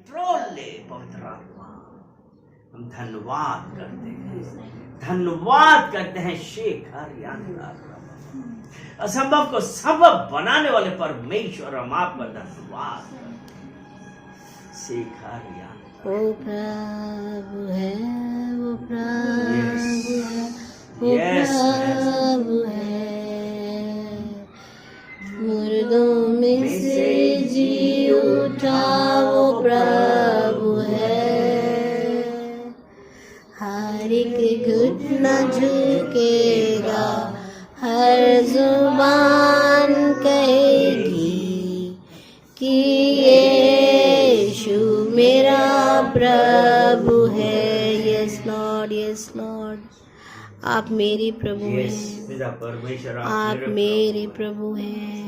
Control ले पवित्र आत्मा। हम धन्यवाद करते हैं, धन्यवाद करते हैं। शेखर यानी असंभव को संभव बनाने वाले परमेश्वर, हम आपका धन्यवाद करते हैं। शेखर यानी वो प्रभु है, वो प्रभु है, वो प्रभु है। मुर्दों में से जी उठा वो प्रभु है। हर एक घुटना झुकेगा, हर जुबान कहेगी कि यीशु मेरा प्रभु है। यस लॉर्ड, यस लॉर्ड, आप मेरे प्रभु हैं, पिता परमेश्वर, आप मेरे प्रभु हैं।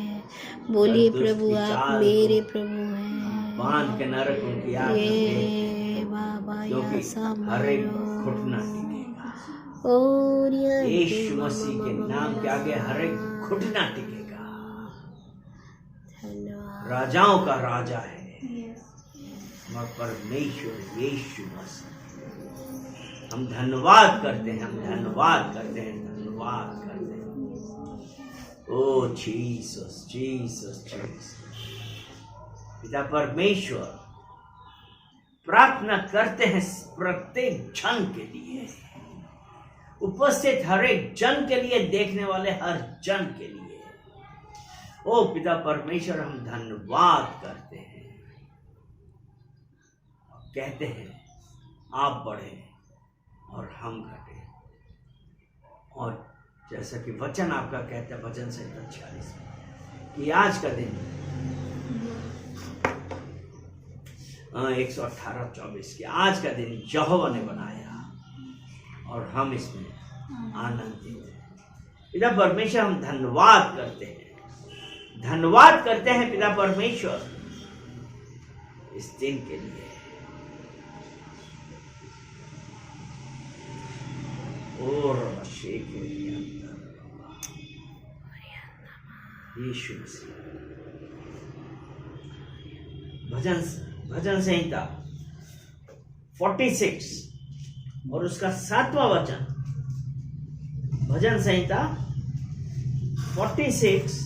बोलिए प्रभु, आप मेरे प्रभु हैं। बांध के नरक उनकी ये बाबा क्योंकि हर एक घुटना टिकेगा। और यीशु मसीह के नाम के आगे हर एक घुटना टिकेगा। धन्यवाद। राजाओं का राजा है और परमेश्वर यीशु मसीह। हम धन्यवाद करते हैं, हम धन्यवाद करते हैं, धन्यवाद करते हैं। ओ जीसस, जीसस, जीसस। पिता परमेश्वर, प्रार्थना करते हैं प्रत्येक जन के लिए, उपस्थित हर एक जन के लिए, देखने वाले हर जन के लिए। ओ पिता परमेश्वर, हम धन्यवाद करते हैं, कहते हैं आप बढ़े और हम घटे। और जैसा कि वचन आपका कहता है, वचन से 46 कि आज का दिन 118:24 कि आज का दिन यहोवा ने बनाया और हम इसमें आनंदित हैं। पिता परमेश्वर, हम धन्यवाद करते हैं, धन्यवाद करते हैं पिता परमेश्वर इस दिन के लिए। और यीशु मसीह। भजन संहिता 46 और उसका 7वां वचन। भजन संहिता 46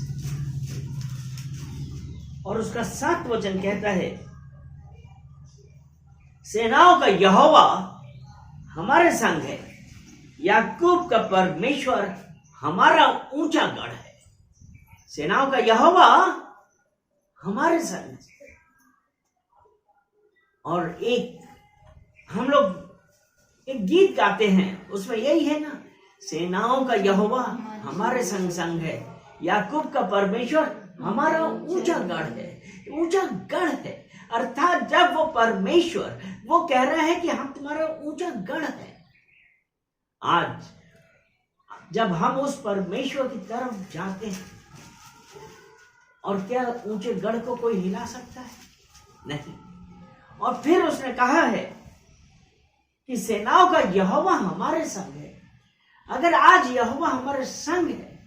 और उसका 7 वचन कहता है, सेनाओं का यहोवा हमारे संग है, याकूब का परमेश्वर हमारा ऊंचा गढ़ है। सेनाओं का यहोवा हमारे संग है। और एक हम लोग एक गीत गाते हैं, उसमें यही है ना, सेनाओं का यहोवा हमारे संग संग है, याकूब का परमेश्वर हमारा ऊंचा गढ़ है। ऊंचा गढ़ है अर्थात जब वो परमेश्वर वो कह रहा है कि हम तुम्हारा ऊंचा गढ़ है। आज जब हम उस परमेश्वर की तरफ जाते हैं, और क्या ऊंचे गढ़ को कोई हिला सकता है? नहीं। और फिर उसने कहा है कि सेनाओं का यहोवा हमारे संग है। अगर आज यहोवा हमारे संग है,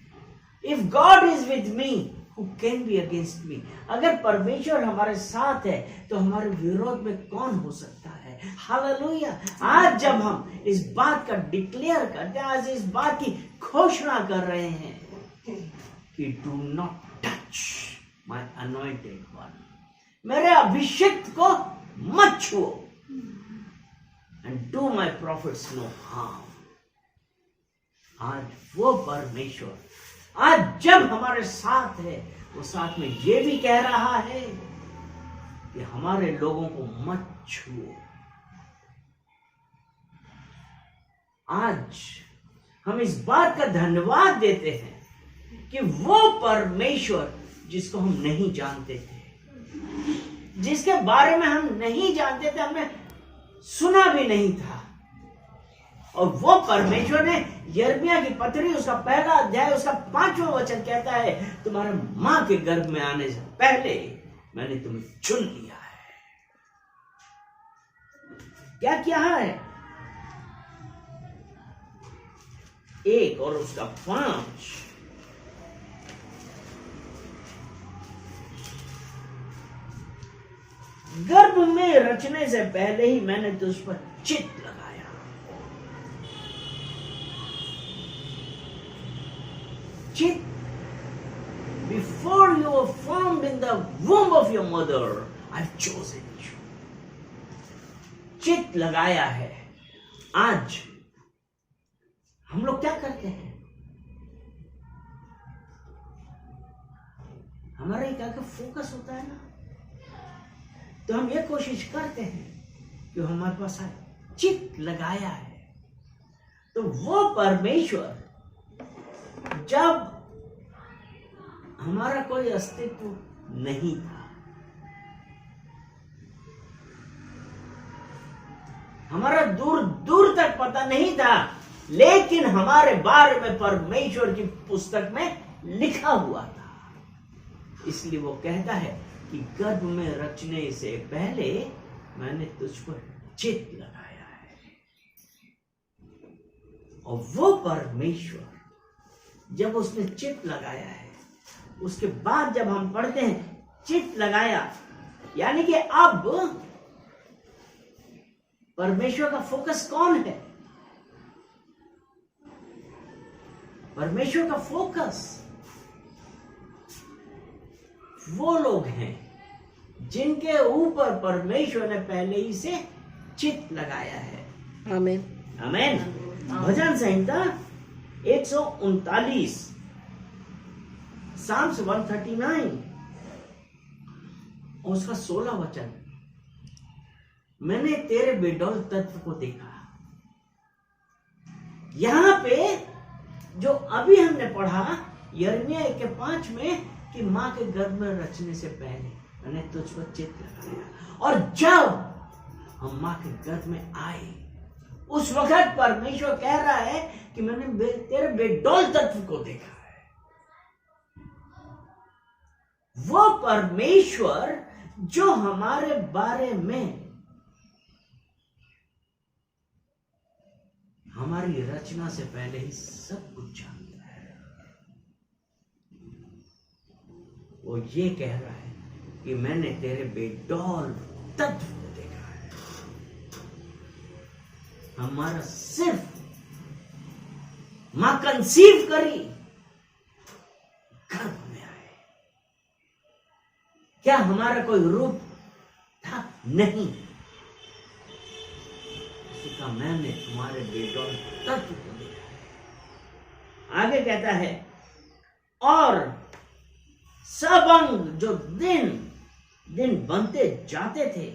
if God is with me who can be against me, अगर परमेश्वर हमारे साथ है तो हमारे विरोध में कौन हो सकता है? हालेलुया। आज जब हम इस बात का डिक्लेयर करते हैं, आज इस बात की घोषणा कर रहे हैं कि do not touch my anointed one, मेरे अभिषिक्त को मत छुओ, and do my prophets no harm. आज वो परमेश्वर आज जब हमारे साथ है, वो साथ में ये भी कह रहा है कि हमारे लोगों को मत छुओ। आज हम इस बात का धन्यवाद देते हैं कि वो परमेश्वर जिसको हम नहीं जानते थे, जिसके बारे में हम नहीं जानते थे, हमने सुना भी नहीं था, और वो परमेश्वर ने यिर्मयाह की पत्री उसका 1 अध्याय उसका 5वां वचन कहता है, तुम्हारे मां के गर्भ में आने से पहले मैंने तुम्हें चुन लिया है। क्या किया है? 1 और उसका 5। गर्भ में रचने से पहले ही मैंने तुझ पर चित्त लगाया। चित्त, before you were formed in the womb of your mother I have chosen you. चित्त लगाया है। आज हम लोग क्या करते हैं? हमारा एक आगे फोकस होता है ना, तो हम ये कोशिश करते हैं कि हमारे पास चित्त लगाया है। तो वो परमेश्वर जब हमारा कोई अस्तित्व नहीं था, हमारा दूर दूर तक पता नहीं था, लेकिन हमारे बारे में परमेश्वर की पुस्तक में लिखा हुआ था। इसलिए वो कहता है कि गर्भ में रचने से पहले मैंने तुझ पर चित्त लगाया है। और वो परमेश्वर जब उसने चित्त लगाया है, उसके बाद जब हम पढ़ते हैं चित्त लगाया, यानी कि अब परमेश्वर का फोकस कौन है? परमेश्वर का फोकस वो लोग हैं जिनके ऊपर परमेश्वर ने पहले ही से चित्त लगाया है। आमीन, आमीन। भजन संहिता 139, Psalms 139 और उसका 16 वचन, मैंने तेरे बेडौल तत्व को देखा। यहां पे जो अभी हमने पढ़ा यिर्मयाह 1:5 में कि मां के गर्भ में रचने से पहले मैंने तुझ पर चित्त लगाया, और जब हम मां के गर्भ में आए उस वक्त परमेश्वर कह रहा है कि मैंने तेरे बेडौल तत्व को देखा है। वो परमेश्वर जो हमारे बारे में हमारी रचना से पहले ही सब कुछ जानता है, वो ये कह रहा है कि मैंने तेरे बेडौल तत्व को देखा है। हमारा सिर्फ मां कंसीव करी, गर्भ में आए, क्या हमारा कोई रूप था? नहीं। उसका मैंने तुम्हारे बेडौल तत्व को देखा है। आगे कहता है, और सब अंग जो दिन दिन बनते जाते थे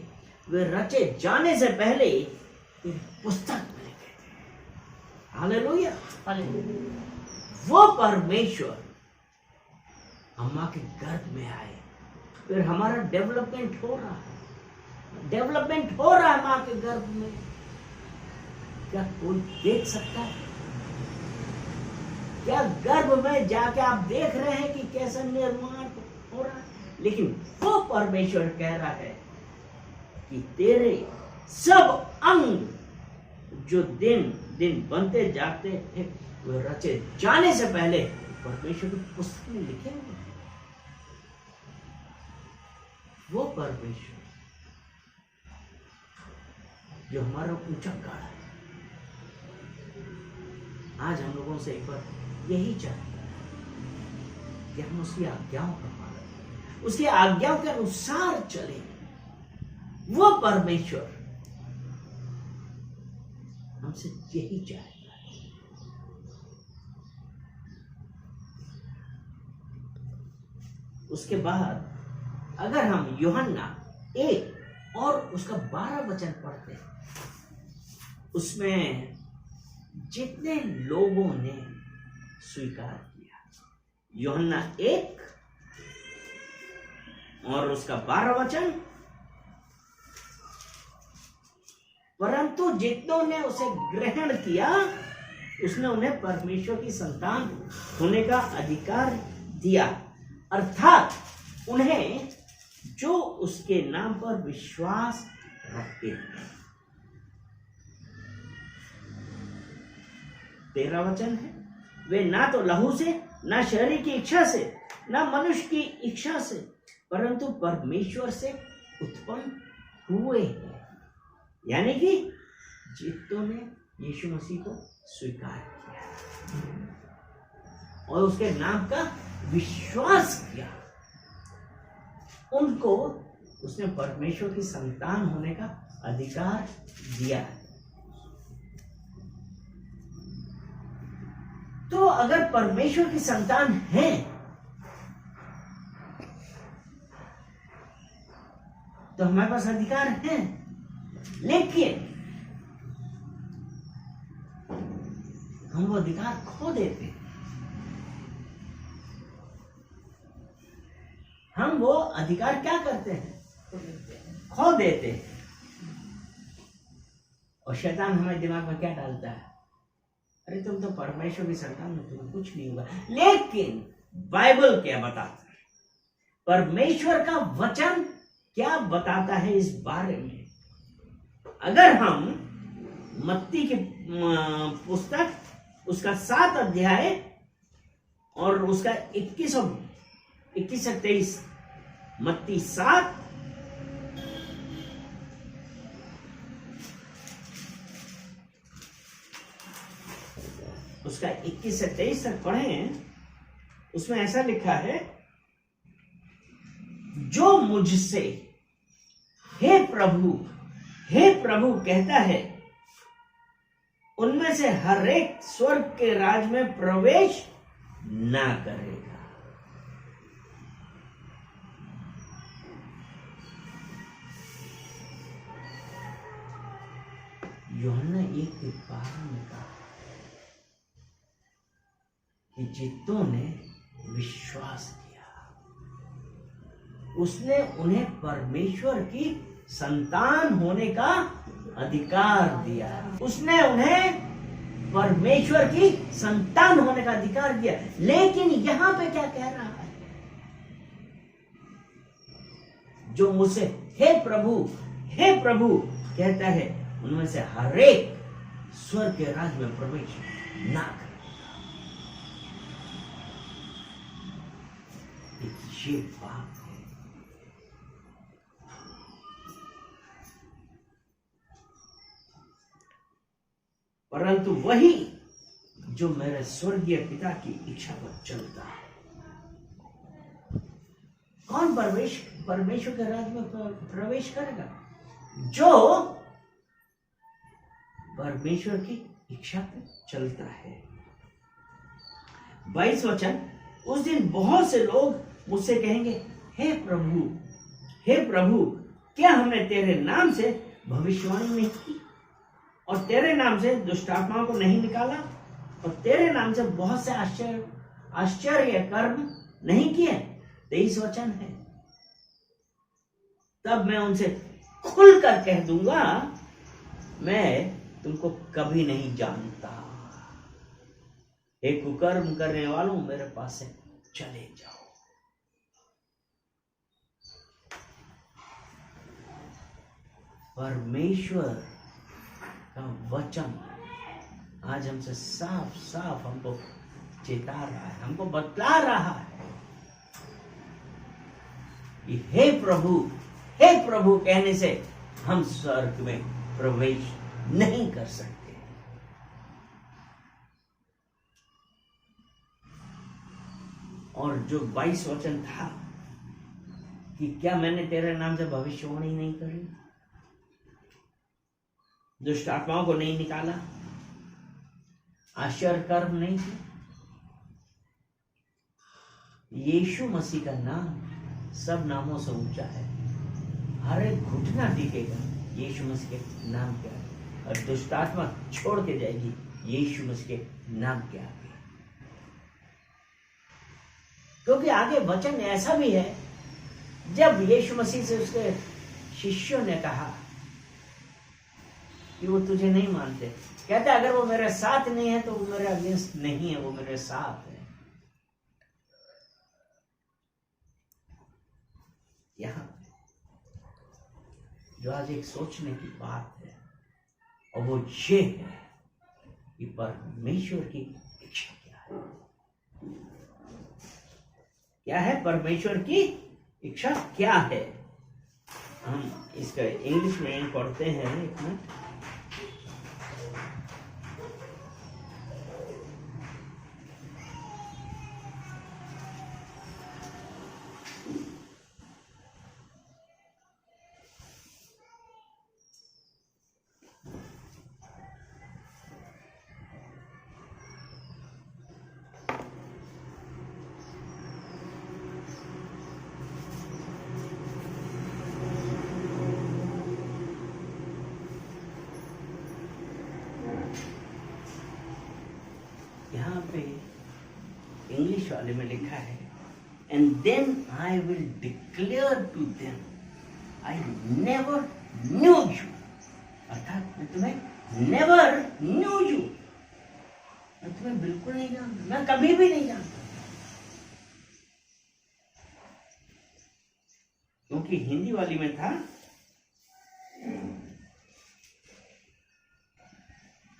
वे रचे जाने से पहले तेरी पुस्तक में लिखे थे। हालेलुया। वो परमेश्वर हम मां के गर्भ में आए, फिर हमारा डेवलपमेंट हो रहा है मां के गर्भ में। क्या कोई देख सकता है? क्या गर्भ में जाके आप देख रहे हैं कि कैसा निर्माण हो रहा है? लेकिन वो परमेश्वर कह रहा है कि तेरे सब अंग जो दिन दिन बनते जाते थे वो रचे जाने से पहले परमेश्वर की पुस्तक में लिखे हुए। वो परमेश्वर जो हमारा ऊंचा गाढ़ा है, आज हम लोगों से एक बार यही चाहता है कि हम उसकी आज्ञाओं का पालन करें, उसकी आज्ञाओं के अनुसार चले। वो परमेश्वर हमसे यही चाहता है। उसके बाद अगर हम यूहन्ना 1 और उसका 12 वचन पढ़ते हैं, उसमें जितने लोगों ने स्वीकार किया, यूहन्ना 1 और उसका 12 वचन, परंतु जितनों ने उसे ग्रहण किया उसने उन्हें परमेश्वर की संतान होने का अधिकार दिया, अर्थात उन्हें जो उसके नाम पर विश्वास रखते हैं। 13 वचन है, वे ना तो लहू से, ना शरीर की इच्छा से, ना मनुष्य की इच्छा से, परंतु परमेश्वर से उत्पन्न हुए हैं, यानी कि जितनों ने यीशु मसीह को स्वीकार किया और उसके नाम का विश्वास किया, उनको उसने परमेश्वर की संतान होने का अधिकार दिया है। तो अगर परमेश्वर की संतान है तो हमारे पास अधिकार है, लेकिन हम वो अधिकार खो देते हैं। हम वो अधिकार क्या करते हैं? खो देते हैं। और शैतान हमारे दिमाग में क्या डालता है? अरे तुम तो परमेश्वर की संतान हो, तुम्हें कुछ नहीं होगा। लेकिन बाइबल क्या बताता है? परमेश्वर का वचन क्या बताता है इस बारे में? अगर हम मत्ती की पुस्तक उसका 7 अध्याय और उसका 21 और 23, मत्ती 7 उसका 21 से 23 तक पढ़ें, उसमें ऐसा लिखा है, जो मुझसे हे प्रभु कहता है, उनमें से हर एक स्वर्ग के राज में प्रवेश ना करेगा। यूहन्ना 1:12 में कहा कि जितनों ने विश्वास किया, उसने उन्हें परमेश्वर की संतान होने का अधिकार दिया। उसने उन्हें परमेश्वर की संतान होने का अधिकार दिया। लेकिन यहां पे क्या कह रहा है? जो मुझसे हे प्रभु कहता है, उनमें से हर एक स्वर्ग के राज में प्रवेश ना करे। ये बात है। परंतु वही जो मेरे स्वर्गीय पिता की इच्छा पर चलता है। कौन परमेश्वर के राज में प्रवेश करेगा? जो परमेश्वर की इच्छा पर चलता है। 22 वचन, उस दिन बहुत से लोग मुझसे कहेंगे, हे प्रभु, क्या हमने तेरे नाम से भविष्यवाणी नहीं की और तेरे नाम से दुष्ट आत्माओं को नहीं निकाला और तेरे नाम से बहुत से आश्चर्य कर्म नहीं किए? 23 वचन है, तब मैं उनसे खुलकर कह दूंगा, मैं तुमको कभी नहीं जानता। हे कुकर्म करने वालों, मेरे पास से चले जाओ। परमेश्वर का वचन आज हमसे साफ साफ हमको चेता रहा है, हमको बतला रहा है कि हे प्रभु कहने से हम स्वर्ग में प्रवेश नहीं कर सकते। और जो 22 वचन था कि क्या मैंने तेरे नाम से भविष्यवाणी नहीं करी, दुष्ट आत्माओं को नहीं निकाला, आश्चर्य कर्म नहीं किए? यीशु मसीह का नाम सब नामों से ऊंचा है। हर एक घुटना टिकेगा यीशु मसीह के नाम के आगे, और दुष्ट आत्मा छोड़ के जाएगी यीशु मसीह के नाम के आगे। क्योंकि आगे वचन ऐसा भी है, जब यीशु मसीह से उसके शिष्यों ने कहा कि वो तुझे नहीं मानते, कहते अगर वो मेरे साथ नहीं है तो वो मेरे अगेंस्ट नहीं है, वो मेरे साथ है। यहां जो आज एक सोचने की बात है, और वो ये है कि परमेश्वर की इच्छा क्या है। क्या है परमेश्वर की इच्छा? क्या है? हम इसका इंग्लिश में पढ़ते हैं एक मिनट। यहाँ पे इंग्लिश वाले में लिखा है, and then I will declare to them I never knew you, अर्थात मैं तुम्हें नेवर न्यू यू, मैं तुम्हें बिल्कुल नहीं जानता, मैं कभी भी नहीं जानता। क्योंकि हिंदी वाली में था,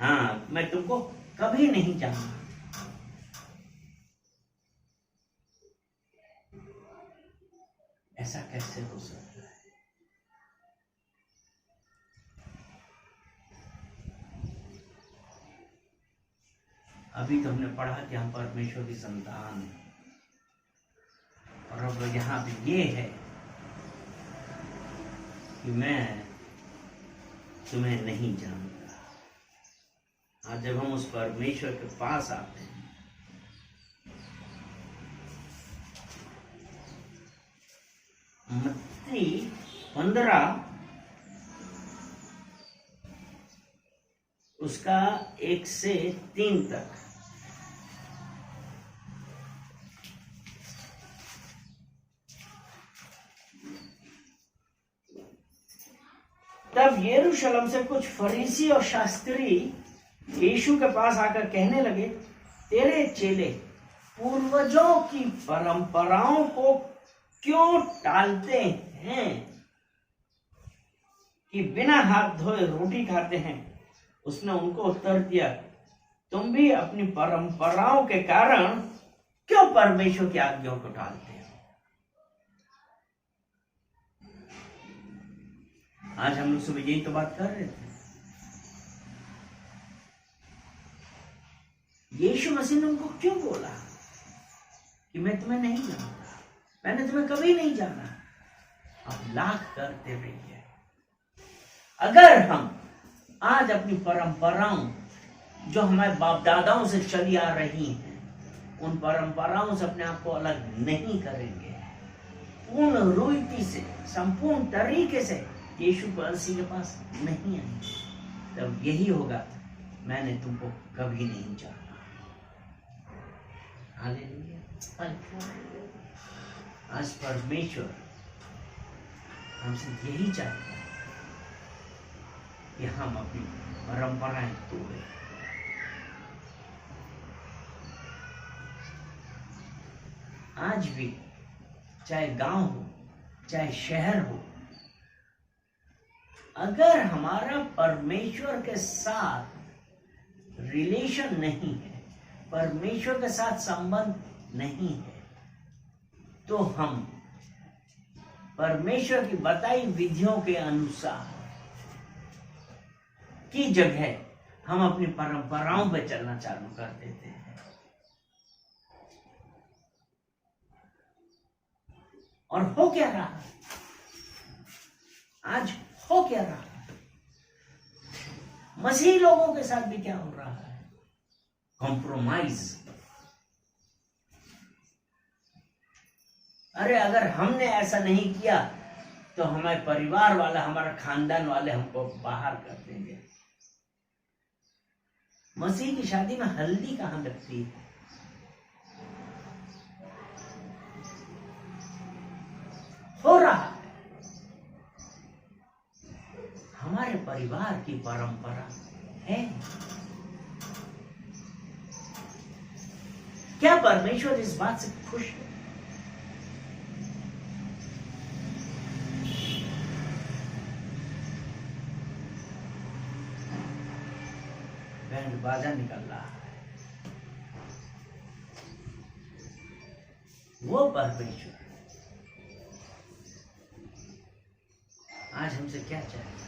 हाँ मैं तुमको कभी नहीं जानता। ऐसा कैसे हो सकता है? अभी तो हमने पढ़ा कि हम परमेश्वर की संतान हैं, और अब यहाँ पे ये है कि मैं तुम्हें नहीं जानता। आज जब हम उस परमेश्वर के पास आते हैं, मत्ती 15 उसका 1 से 3 तक, तब यरूशलेम से कुछ फरीसी और शास्त्री यीशु के पास आकर कहने लगे, तेरे चेले पूर्वजों की परंपराओं को क्यों टालते हैं कि बिना हाथ धोए रोटी खाते हैं? उसने उनको उत्तर दिया, तुम भी अपनी परंपराओं के कारण क्यों परमेश्वर की आज्ञाओं को टालते हो? आज हम लोग सुबह यही तो बात कर रहे थे। यीशु मसीह ने उनको क्यों बोला कि मैं तुम्हें नहीं जानता, मैंने तुम्हें कभी नहीं जाना। अब लाख करते रहिए। अगर हम आज अपनी परंपराओं जो हमारे बाप दादाओं से चली आ रही हैं, उन परंपराओं से अपने आप को अलग नहीं करेंगे, पूर्ण रूपी से, संपूर्ण तरीके से यीशु मसीह के पास नहीं आएंगे, तब यही होगा, मैंने तुमको कभी नहीं जाना। हालेलुया। आज परमेश्वर हमसे यही चाहता है कि हम अपनी परंपराएं तोड़ें। आज भी चाहे गांव हो चाहे शहर हो, अगर हमारा परमेश्वर के साथ रिलेशन नहीं है, परमेश्वर के साथ संबंध नहीं है, तो हम परमेश्वर की बताई विधियों के अनुसार की जगह हम अपनी परंपराओं पे चलना चालू कर देते हैं। और हो क्या रहा है आज? हो क्या रहा है? मसीही लोगों के साथ भी क्या हो रहा है? कॉम्प्रोमाइज। अरे अगर हमने ऐसा नहीं किया तो हमारे परिवार वाला, हमारा खानदान वाले हमको बाहर कर देंगे। मसीह की शादी में हल्दी कहां लगती है? हो रहा है। हमारे परिवार की परंपरा है। क्या परमेश्वर इस बात से खुश है? बैंड बाजा निकल रहा है। वो परमेश्वर आज हमसे क्या चाहता है?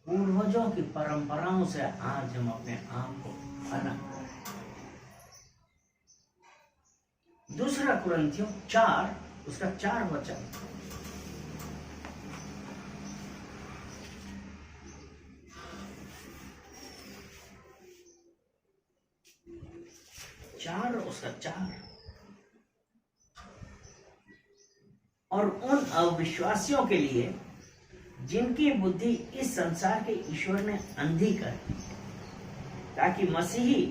पूर्वजों की परंपराओं से आज हम अपने आप को अलग कर रहे हैं। दूसरा कुरिन्थियों 4 उसका 4 वचन। उसका 4 और उन अविश्वासियों के लिए जिनकी बुद्धि इस संसार के ईश्वर ने अंधी कर दी, ताकि मसीही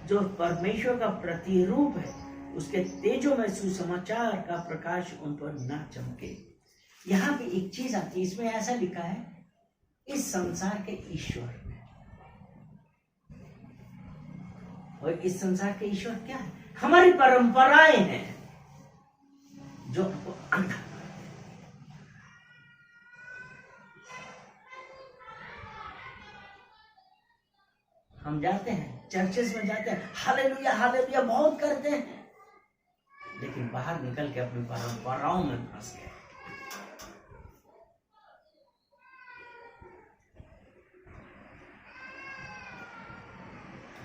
जो परमेश्वर का प्रतिरूप है उसके तेजो में सुसमाचार का प्रकाश उन पर न चमके। यहाँ पे एक चीज आती है, इसमें ऐसा लिखा है इस संसार के ईश्वर में। और इस संसार के ईश्वर क्या है? हमारी परंपराएं हैं जो हमको अंधा। हम जाते हैं चर्चेस में, जाते हैं हालेलुया हालेलुया बहुत करते हैं, लेकिन बाहर निकल के अपनी परंपराओं में फंस गए।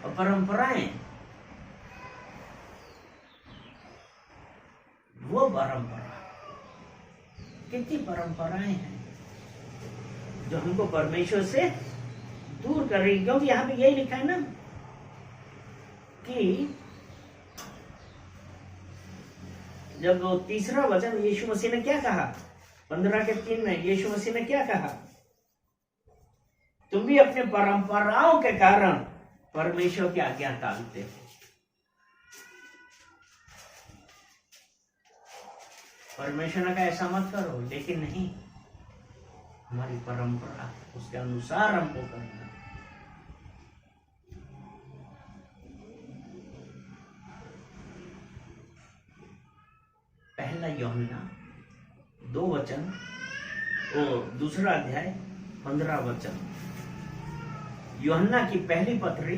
और परंपराएं वो परंपरा, कितनी परंपराएं हैं जो हमको परमेश्वर से दूर कर रही। क्योंकि यहां पे यही लिखा है ना कि जब वो तीसरा वचन यीशु मसीह ने क्या कहा, 15:3 में यीशु मसीह ने क्या कहा, तुम भी अपने परंपराओं के कारण परमेश्वर की आज्ञा टालते हो। परमेश्वर ने कहा ऐसा मत करो, लेकिन नहीं, हमारी परंपरा उसके अनुसार हमको करना। पहला यूहन्ना 2 वचन और दूसरा अध्याय 15 वचन। यूहन्ना की पहली पत्री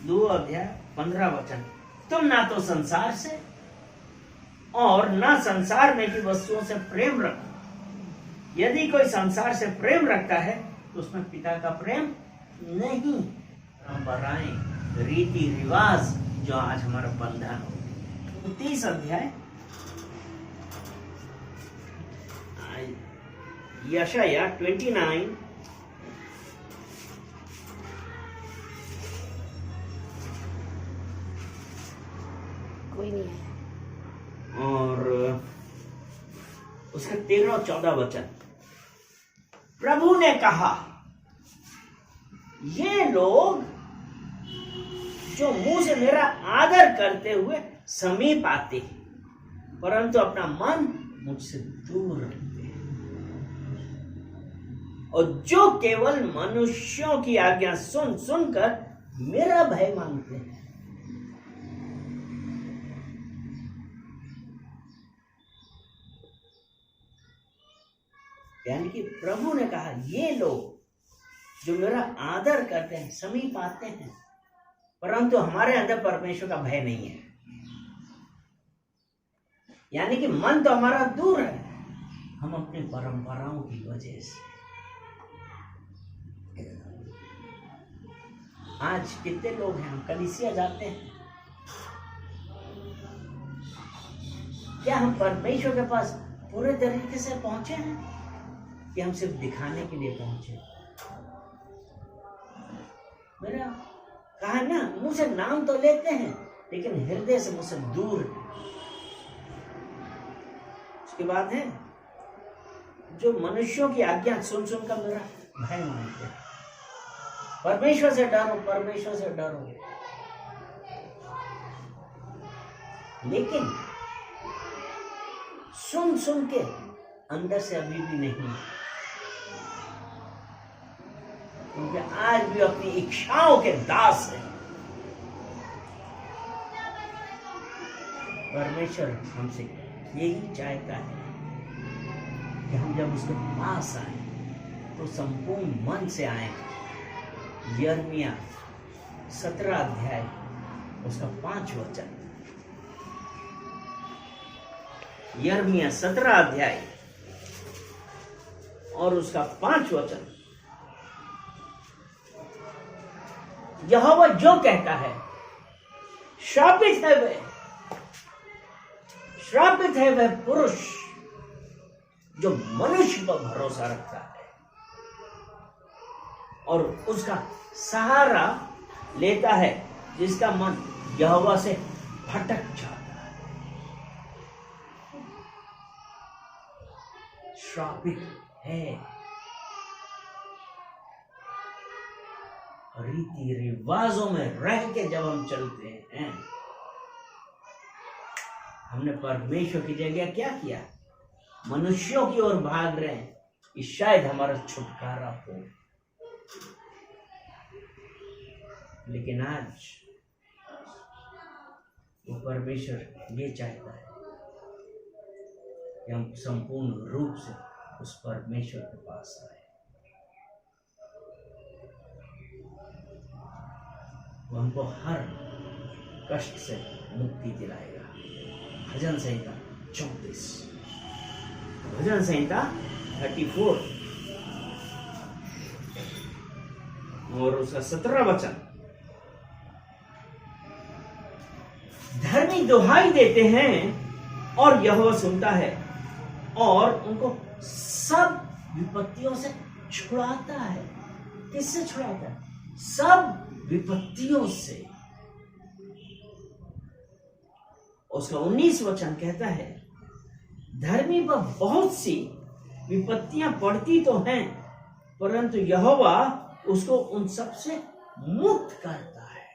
2 अध्याय 15 वचन। तुम ना तो संसार से और ना संसार में की वस्तुओं से प्रेम रखो। यदि कोई संसार से प्रेम रखता है तो उसमें पिता का प्रेम नहीं। परंपराएं, रीति रिवाज जो आज हमारा बंधन हो। 30 अध्याय यशाया 29 कोई नहीं है। और उसका 13 और 14 वचन। प्रभु ने कहा, ये लोग जो मुंह से मेरा आदर करते हुए समीप आते, परंतु अपना मन मुझसे दूर रखते हैं, और जो केवल मनुष्यों की आज्ञा सुन सुनकर मेरा भय मानते हैं। यानी कि प्रभु ने कहा, ये लोग जो मेरा आदर करते हैं, समीप आते हैं, परंतु हमारे अंदर परमेश्वर का भय नहीं है। यानी कि मन तो हमारा दूर है, हम अपनी परंपराओं की वजह से। आज कितने लोग हैं, हम कलीसिया जाते हैं, क्या हम परमेश्वर के पास पूरे तरीके से पहुंचे हैं कि हम सिर्फ दिखाने के लिए पहुंचे? मेरा कहा ना, मुंह से नाम तो लेते हैं लेकिन हृदय से मुझसे दूर है। उसके बाद है जो मनुष्यों की आज्ञा सुन सुनकर मेरा भय मानते हैं। परमेश्वर से डरो, परमेश्वर से डरो, लेकिन सुन सुन के अंदर से अभी भी नहीं, क्योंकि आज भी अपनी इच्छाओं के दास है। परमेश्वर हमसे यही चाहता है कि हम जब उसके पास आए तो संपूर्ण मन से आए। यिर्मयाह 17 अध्याय उसका 5 वचन। यिर्मयाह 17 अध्याय और उसका 5 वचन। यहोवा जो कहता है, श्रापित है वह पुरुष जो मनुष्य पर भरोसा रखता है और उसका सहारा लेता है, जिसका मन यहोवा से भटक जाता है। श्रापित है। रीति रिवाजों में रह के जब हम चलते हैं, हमने परमेश्वर की जगह क्या किया? मनुष्यों की ओर भाग रहे हैं कि शायद हमारा छुटकारा हो। लेकिन आज वो परमेश्वर ये चाहता है कि हम संपूर्ण रूप से उस परमेश्वर के पास आए। वो हमको हर कष्ट से मुक्ति दिलाएगा। भजन संहिता 34, भजन संहिता 34 और उसका 17 वचन। धर्मी दुहाई देते हैं और यहोवा सुनता है और उनको सब विपत्तियों से छुड़ाता है। किससे छुड़ाता है? सब विपत्तियों से। उसका 19 वचन कहता है, धर्मी पर बहुत सी विपत्तियां पड़ती तो हैं, परंतु यहोवा उसको उन सब से मुक्त करता है।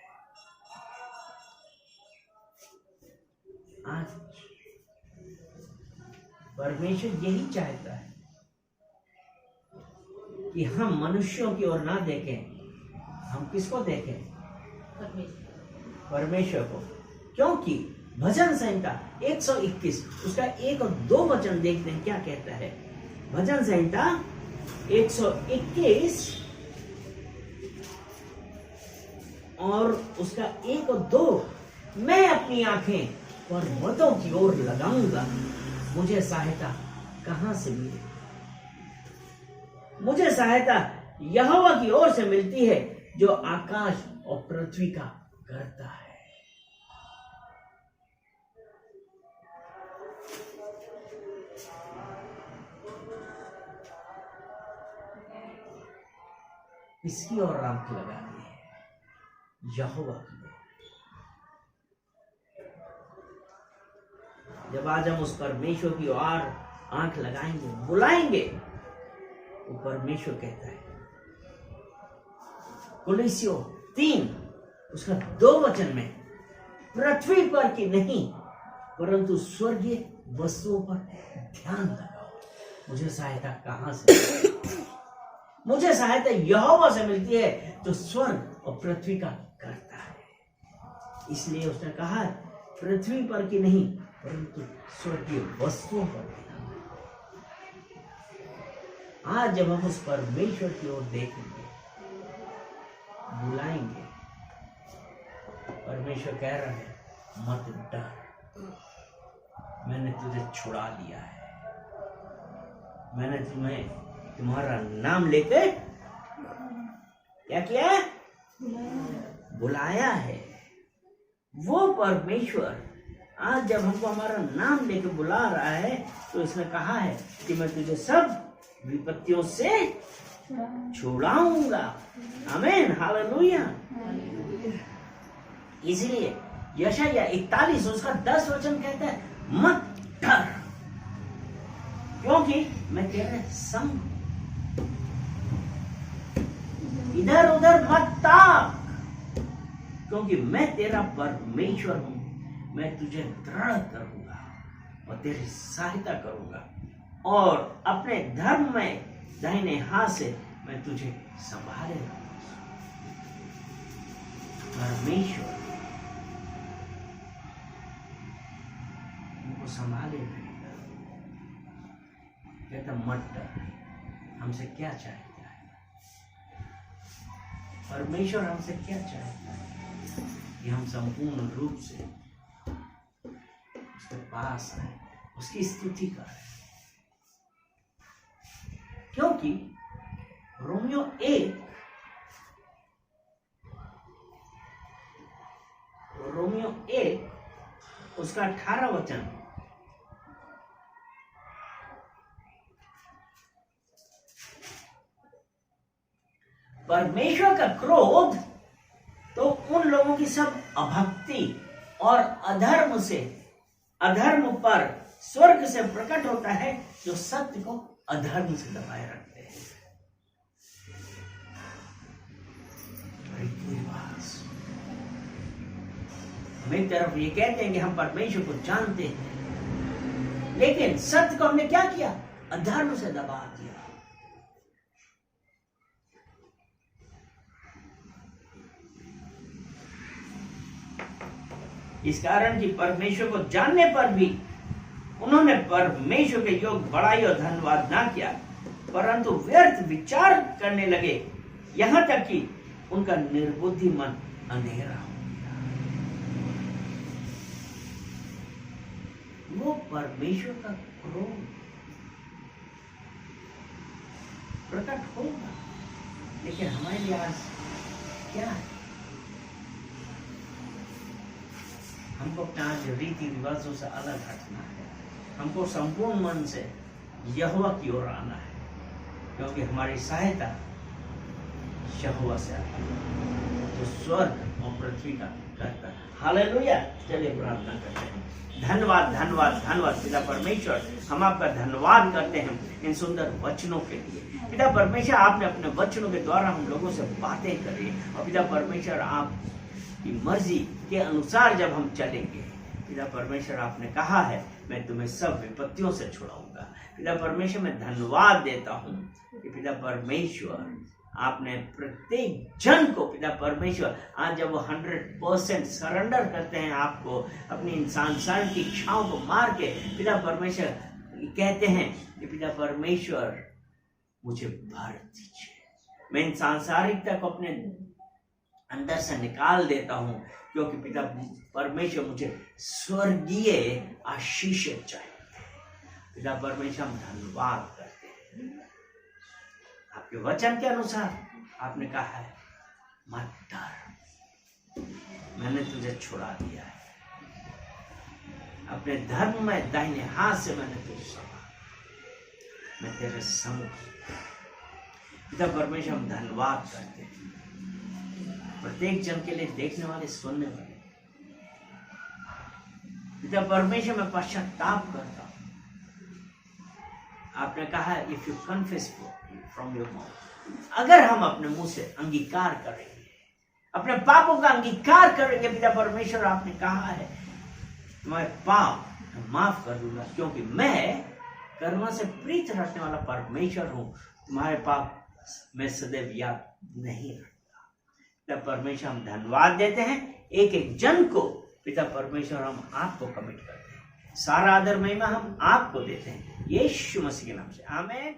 आज परमेश्वर यही चाहता है कि हम मनुष्यों की ओर ना देखें, हम किसको देखें? परमेश्वर को। क्योंकि भजन संहिता 121 उसका 1 और 2 वचन देखते हैं क्या कहता है। भजन संहिता 121 और उसका 1 और 2, मैं अपनी आंखें पर्वतों की ओर लगाऊंगा, मुझे सहायता कहां से मिले? मुझे सहायता यहोवा की ओर से मिलती है, जो आकाश और पृथ्वी का करता है। इसकी ओर आंख लगानी है, यहोवा की ओर। जब आज हम उस परमेश्वर की ओर आंख लगाएंगे, बुलाएंगे, वो परमेश्वर कहता है। कुलैसियों 3 उसका 2 वचन में, पृथ्वी पर की नहीं परंतु स्वर्गीय वस्तुओं पर ध्यान लगाओ। मुझे सहायता कहां से? मुझे सहायता यहोवा से मिलती है, जो स्वर्ग और पृथ्वी का करता है। इसलिए उसने कहा, पृथ्वी पर की नहीं परंतु स्वर्गीय वस्तुओं पर ध्यान। आज जब हम उस परमेश्वर की ओर देखेंगे, बुलाएंगे, परमेश्वर कह रहा है, मत डर, मैंने तुझे छुड़ा लिया है। मैंने तुम्हें तुम्हारा नाम लेकर क्या किया है? बुलाया है। वो परमेश्वर आज जब हमको हमारा नाम लेकर बुला रहा है, तो इसने कहा है कि मैं तुझे सब विपत्तियों से छुड़ाऊंगा। आमीन, हालेलुया। इसलिए यशायाह 41 उसका 10 वचन कहता है, मत डर, क्योंकि मैं तेरे संग। इधर उधर मत ताक, क्योंकि मैं तेरा परमेश्वर हूं। मैं तुझे दृढ़ करूंगा और तेरी सहायता करूंगा, और अपने धर्म में दाहिने हाथ से मैं तुझे संभाले रखूंगा। परमेश्वर उनको संभाले रहेगा। कहता मत डर। हमसे क्या चाहते? परमेश्वर हमसे क्या चाहता है कि हम संपूर्ण रूप से उसके पास आए, उसकी स्तुति करें। क्योंकि रोमियो 1 उसका 18 वचन, परमेश्वर का क्रोध तो उन लोगों की सब अभक्ति और अधर्म पर स्वर्ग से प्रकट होता है जो सत्य को अधर्म से दबाए रखते हैं। हम एक तरफ ये कहते हैं कि हम परमेश्वर को जानते हैं, लेकिन सत्य को हमने क्या किया? अधर्म से दबा दिया। इस कारण कि परमेश्वर को जानने पर भी उन्होंने परमेश्वर के योग बड़ाई और धन्यवाद ना किया, परंतु व्यर्थ विचार करने लगे, यहां तक कि उनका निर्बुद्धि मन अंधेरा हो गया। वो परमेश्वर का क्रोध प्रकट होगा, लेकिन हमारे लिए आज क्या है? हमको अपने आज रीति रिवाजों से अलग हटना है। हमको संपूर्ण मन से यहोवा की ओर आना है, क्योंकि हमारी सहायता यहोवा से आती है जो स्वर्ग और पृथ्वी का करता है। हालेलुया। चलिए प्रार्थना करते हैं। धन्यवाद धन्यवाद धन्यवाद पिता परमेश्वर, हम आपका धन्यवाद करते हैं इन सुंदर वचनों के लिए। पिता परमेश्वर, आपने अपने वचनों के द्वारा हम लोगों से बातें करी, और पिता परमेश्वर आपकी मर्जी के अनुसार जब हम चलेंगे, पिता परमेश्वर आपने कहा है मैं तुम्हें सब विपत्तियों से छुड़ाऊंगा। पिता परमेश्वर, मैं धन्यवाद देता हूँ कि पिता परमेश्वर आपने प्रत्येक जन को, पिता परमेश्वर, आज जब वो 100% सरेंडर करते हैं आपको, अपनी इंसान की इच्छाओं को मार के, पिता परमेश्वर कहते हैं कि पिता परमेश्वर मुझे भर दीजिए। मैं इन सांसारिकता को अपने अंदर से निकाल देता हूँ, क्योंकि पिता परमेश्वर मुझे स्वर्गीय आशीष चाहिए। पिता परमेश्वर, हम धन्यवाद करते हैं। आपके वचन के अनुसार आपने कहा है मत डर, मैंने तुझे छुड़ा दिया है, अपने धर्म में दाहिने हाथ से मैंने तुझे समा, मैं तेरे संग। पिता परमेश्वर, हम धन्यवाद करते हैं प्रत्येक जन के लिए, देखने वाले, सुनने वाले। पिता परमेश्वर, मैं पश्चाताप करता हूं। आपने कहा if you confess from your mouth, अगर हम अपने मुंह से अंगीकार करेंगे, अपने पापों का अंगीकार करेंगे, पिता परमेश्वर आपने कहा है मैं पाप माफ कर दूंगा, क्योंकि मैं करुणा से प्रीत रखने वाला परमेश्वर हूं। तुम्हारे पाप मैं सदैव याद नहीं रखता। पिता परमेश्वर, हम धन्यवाद देते हैं एक एक जन को। पिता परमेश्वर, हम आपको कमिट करते हैं, सारा आदर महिमा हम आपको देते हैं, यीशु मसीह के नाम से, आमीन।